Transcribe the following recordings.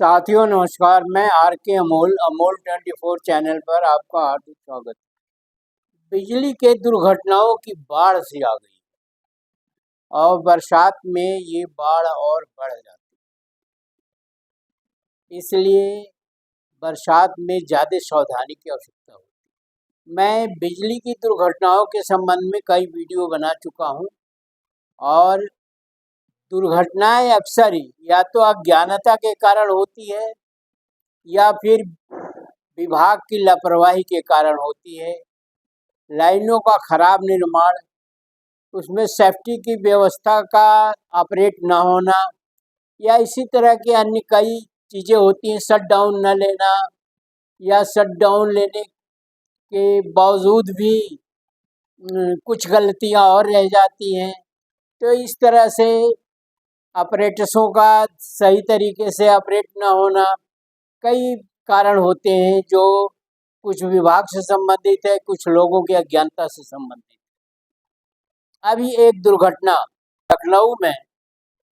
साथियों नमस्कार। मैं आर के अमोल अमोल 24 चैनल पर आपका हार्दिक स्वागत। बिजली के दुर्घटनाओं की बाढ़ सी आ गई और बरसात में ये बाढ़ और बढ़ जाती, इसलिए बरसात में ज़्यादा सावधानी की आवश्यकता होती। मैं बिजली की दुर्घटनाओं के संबंध में कई वीडियो बना चुका हूँ और दुर्घटनाएं अक्सर ही या तो अज्ञानता के कारण होती है या फिर विभाग की लापरवाही के कारण होती है। लाइनों का खराब निर्माण, उसमें सेफ्टी की व्यवस्था का ऑपरेट ना होना या इसी तरह की अन्य कई चीज़ें होती हैं। शट डाउन न लेना या शट डाउन लेने के बावजूद भी कुछ गलतियां और रह जाती हैं। तो इस तरह से ऑपरेटर्सों का सही तरीके से ऑपरेट ना होना, कई कारण होते हैं जो कुछ विभाग से संबंधित है, कुछ लोगों की अज्ञानता से संबंधित। अभी एक दुर्घटना लखनऊ में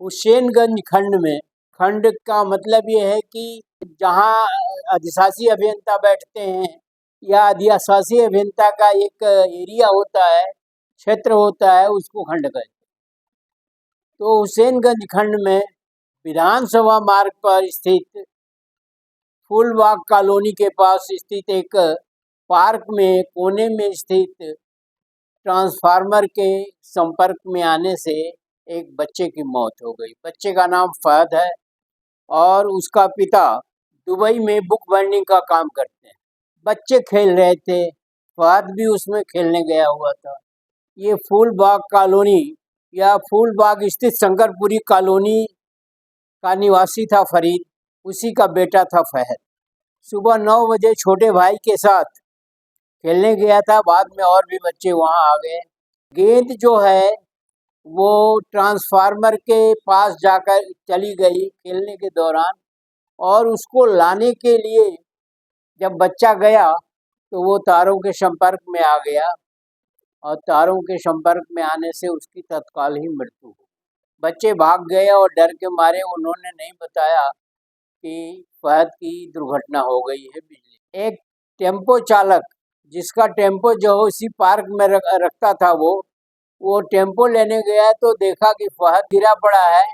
हुसैनगंज खंड का मतलब ये है कि जहाँ अधिशासी अभियंता बैठते हैं या अधिशासी अभियंता का एक एरिया होता है, क्षेत्र होता है, उसको खंड कहते हैं। तो हुसैनगंज खंड में विधानसभा मार्ग पर स्थित फूलबाग कॉलोनी के पास स्थित एक पार्क में कोने में स्थित ट्रांसफार्मर के संपर्क में आने से एक बच्चे की मौत हो गई। बच्चे का नाम फहद है और उसका पिता दुबई में बुक बाइंडिंग का काम करते हैं। बच्चे खेल रहे थे, फहद भी उसमें खेलने गया हुआ था। ये फूलबाग कॉलोनी या फूलबाग स्थित शंकरपुरी कॉलोनी का निवासी था फरीद, उसी का बेटा था फहद। सुबह 9 बजे छोटे भाई के साथ खेलने गया था, बाद में और भी बच्चे वहां आ गए। गेंद जो है वो ट्रांसफार्मर के पास जाकर चली गई खेलने के दौरान, और उसको लाने के लिए जब बच्चा गया तो वो तारों के संपर्क में आ गया और तारों के संपर्क में आने से उसकी तत्काल ही मृत्यु हो। बच्चे भाग गए और डर के मारे उन्होंने नहीं बताया कि फहद की दुर्घटना हो गई है। बिजली एक टेम्पो चालक जिसका टेम्पो जो उसी पार्क में रखता था, वो टेम्पो लेने गया तो देखा कि फहद गिरा पड़ा है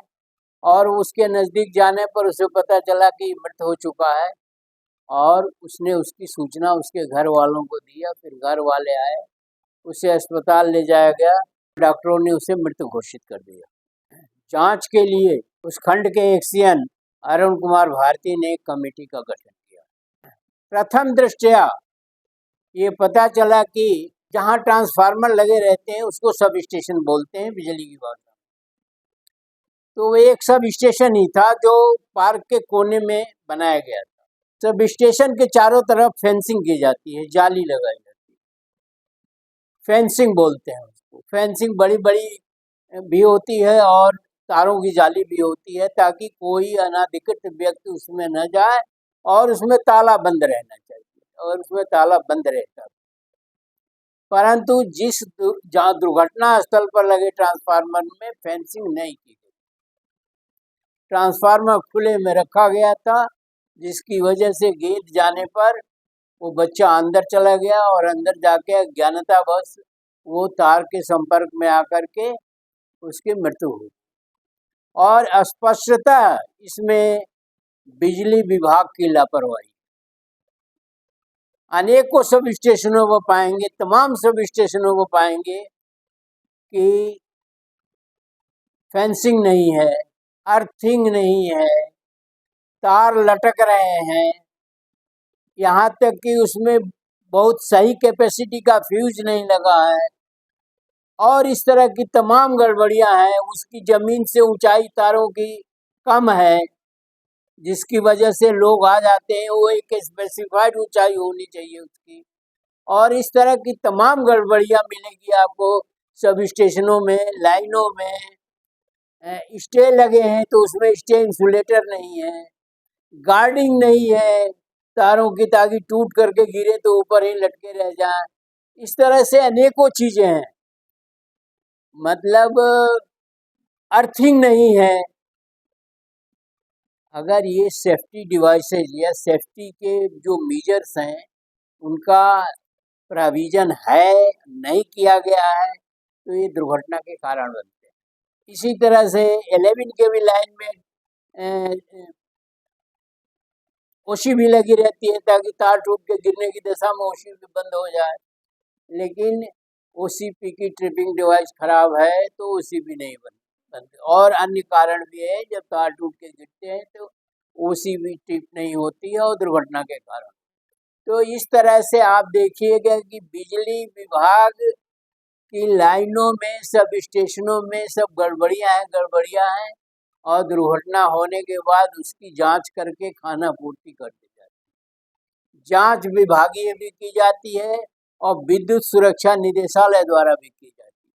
और उसके नज़दीक जाने पर उसे पता चला कि मृत हो चुका है और उसने उसकी सूचना उसके घर वालों को दिया। फिर घर वाले आए, उसे अस्पताल ले जाया गया, डॉक्टरों ने उसे मृत घोषित कर दिया। जांच के लिए उस खंड के एक्सीएन अरुण कुमार भारती ने एक कमेटी का गठन किया। प्रथम दृष्टया ये पता चला कि जहाँ ट्रांसफार्मर लगे रहते हैं उसको सब स्टेशन बोलते हैं बिजली की भाषा में। तो वो एक सब स्टेशन ही था जो पार्क के कोने में बनाया गया था। सब स्टेशन के चारों तरफ फेंसिंग की जाती है, जाली लगाई जाती है, फेंसिंग बोलते हैं उसको। फेंसिंग बड़ी बड़ी भी होती है और तारों की जाली भी होती है ताकि कोई अनाधिकृत व्यक्ति उसमें न जाए, और उसमें ताला बंद रहना चाहिए और उसमें ताला बंद रहता है। परंतु जहाँ दुर्घटना स्थल पर लगे ट्रांसफार्मर में फेंसिंग नहीं की गई, ट्रांसफार्मर खुले में रखा गया था, जिसकी वजह से गेंद जाने पर वो बच्चा अंदर चला गया और अंदर जाके अज्ञानतावश वो तार के संपर्क में आकर के उसकी मृत्यु हुई। और स्पष्टतः इसमें बिजली विभाग की लापरवाही अनेकों सब स्टेशनों पर पाएंगे, तमाम सब स्टेशनों पर पाएंगे कि फेंसिंग नहीं है, अर्थिंग नहीं है, तार लटक रहे हैं, यहाँ तक कि उसमें बहुत सही कैपेसिटी का फ्यूज नहीं लगा है और इस तरह की तमाम गड़बड़ियां हैं। उसकी ज़मीन से ऊंचाई तारों की कम है, जिसकी वजह से लोग आ जाते हैं, वो एक स्पेसिफाइड ऊंचाई होनी चाहिए उसकी, और इस तरह की तमाम गड़बड़ियां मिलेगी आपको सब स्टेशनों में। लाइनों में स्टे लगे हैं तो उसमें स्टे इंसुलेटर नहीं है, गार्डिंग नहीं है तारों की, ताकि टूट करके गिरे तो ऊपर ही लटके रह जाएं। इस तरह से अनेकों चीज़ें हैं, मतलब अर्थिंग नहीं है, अगर ये सेफ्टी डिवाइसेज या सेफ्टी के जो मेजर्स हैं उनका प्रोविज़न है, नहीं किया गया है, तो ये दुर्घटना के कारण बनते हैं। इसी तरह से 11 केवी लाइन में ओसी भी लगी रहती है ताकि तार टूट के गिरने की दशा में ओसी भी बंद हो जाए, लेकिन ओसीपी की ट्रिपिंग डिवाइस खराब है तो ओसी भी नहीं बनते। और अन्य कारण भी है, जब तार टूट के गिरते हैं तो ओसी भी ट्रिप नहीं होती है और दुर्घटना के कारण। तो इस तरह से आप देखिएगा कि बिजली विभाग की लाइनों में, सब स्टेशनों में सब गड़बड़ियाँ हैं और दुर्घटना होने के बाद उसकी जांच करके खानापूर्ति कर दी जाती है। जांच विभागीय भी की जाती है और विद्युत सुरक्षा निदेशालय द्वारा भी की जाती है।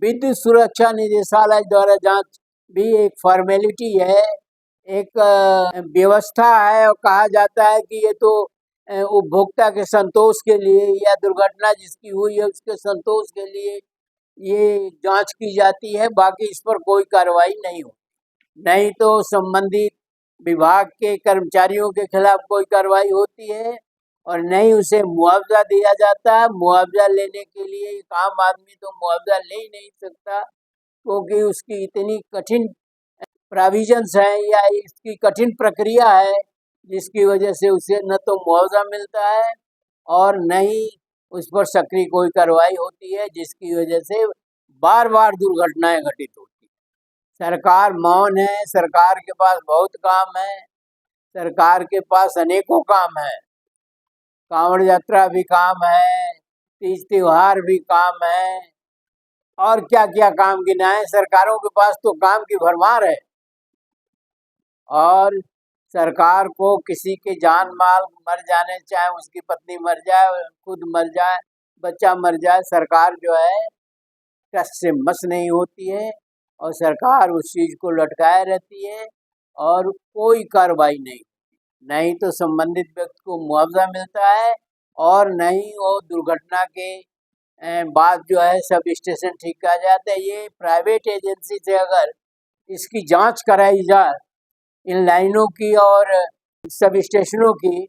विद्युत सुरक्षा निदेशालय द्वारा जांच भी एक फॉर्मेलिटी है, एक व्यवस्था है और कहा जाता है कि ये तो उपभोक्ता के संतोष के लिए या दुर्घटना जिसकी हुई है उसके संतोष के लिए ये जांच की जाती है, बाकी इस पर कोई कार्रवाई नहीं होती। नहीं तो संबंधित विभाग के कर्मचारियों के खिलाफ कोई कार्रवाई होती है और नहीं उसे मुआवजा दिया जाता है। मुआवजा लेने के लिए एक आम आदमी तो मुआवजा ले ही नहीं सकता, क्योंकि उसकी इतनी कठिन प्रोविजंस हैं या इसकी कठिन प्रक्रिया है, जिसकी वजह से उसे न तो मुआवजा मिलता है और न ही उस पर सक्रिय कोई कार्रवाई होती है, जिसकी वजह से बार बार दुर्घटनाएं घटित होती हैं। सरकार मौन है, सरकार के पास बहुत काम है, सरकार के पास अनेकों काम है। कांवड़ यात्रा भी काम है, तीज त्योहार भी काम है, और क्या क्या काम गिनाए। सरकारों के पास तो काम की भरमार है और सरकार को किसी के जान माल मर जाने, चाहे उसकी पत्नी मर जाए, खुद मर जाए, बच्चा मर जाए, सरकार जो है टस से मस नहीं होती है और सरकार उस चीज़ को लटकाए रहती है और कोई कार्रवाई नहीं। नहीं तो संबंधित व्यक्ति को मुआवजा मिलता है और नहीं वो दुर्घटना के बाद जो है सब स्टेशन ठीक किया जाता है। ये प्राइवेट एजेंसी से अगर इसकी जांच कराई जाए इन लाइनों की और सब स्टेशनों की,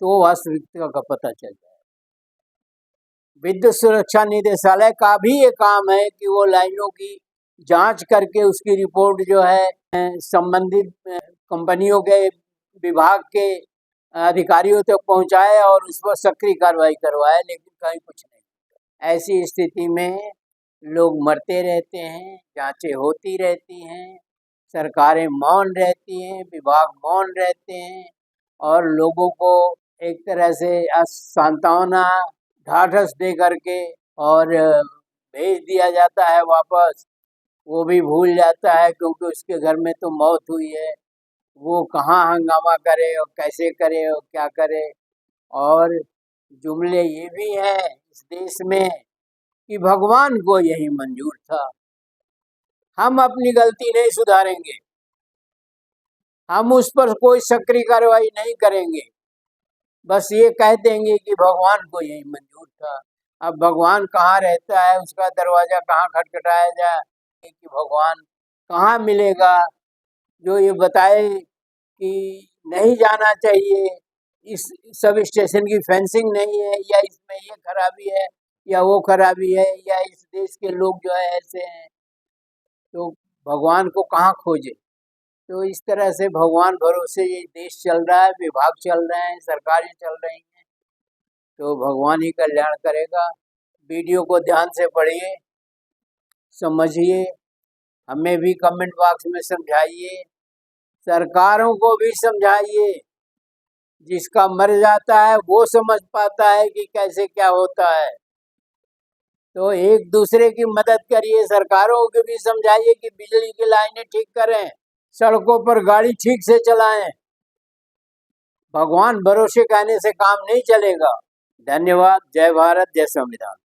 तो वास्तविकता का पता चल जाए। विद्युत सुरक्षा निदेशालय का भी ये काम है कि वो लाइनों की जांच करके उसकी रिपोर्ट जो है संबंधित कंपनियों के विभाग के अधिकारियों तक पहुंचाए और उस पर सक्रिय कार्रवाई करवाए, लेकिन कहीं कुछ नहीं। ऐसी स्थिति में लोग मरते रहते हैं, जांचें होती रहती हैं, सरकारें मौन रहती हैं, विभाग मौन रहते हैं और लोगों को एक तरह से सांत्वना ढाढ़स दे करके और भेज दिया जाता है वापस। वो भी भूल जाता है क्योंकि उसके घर में तो मौत हुई है, वो कहाँ हंगामा करे और कैसे करे और क्या करे। और जुमले ये भी हैं इस देश में कि भगवान को यही मंजूर था। हम अपनी गलती नहीं सुधारेंगे, हम उस पर कोई सक्रिय कार्रवाई नहीं करेंगे, बस ये कह देंगे कि भगवान को यही मंजूर था। अब भगवान कहाँ रहता है, उसका दरवाज़ा कहाँ खटखटाया जाए कि भगवान कहाँ मिलेगा जो ये बताए कि नहीं जाना चाहिए, इस सब स्टेशन की फेंसिंग नहीं है या इसमें ये खराबी है या वो खराबी है या इस देश के लोग जो है ऐसे हैं, तो भगवान को कहाँ खोजे। तो इस तरह से भगवान भरोसे ये देश चल रहा है, विभाग चल रहे हैं, सरकारें चल रही हैं, तो भगवान ही कल्याण करेगा। वीडियो को ध्यान से पढ़िए, समझिए, हमें भी कमेंट बॉक्स में समझाइए, सरकारों को भी समझाइए। जिसका मर जाता है वो समझ पाता है कि कैसे क्या होता है। तो एक दूसरे की मदद करिए, सरकारों को भी समझाइए कि बिजली की लाइनें ठीक करें, सड़कों पर गाड़ी ठीक से चलाएं। भगवान भरोसे कहने से काम नहीं चलेगा। धन्यवाद। जय भारत, जय संविधान।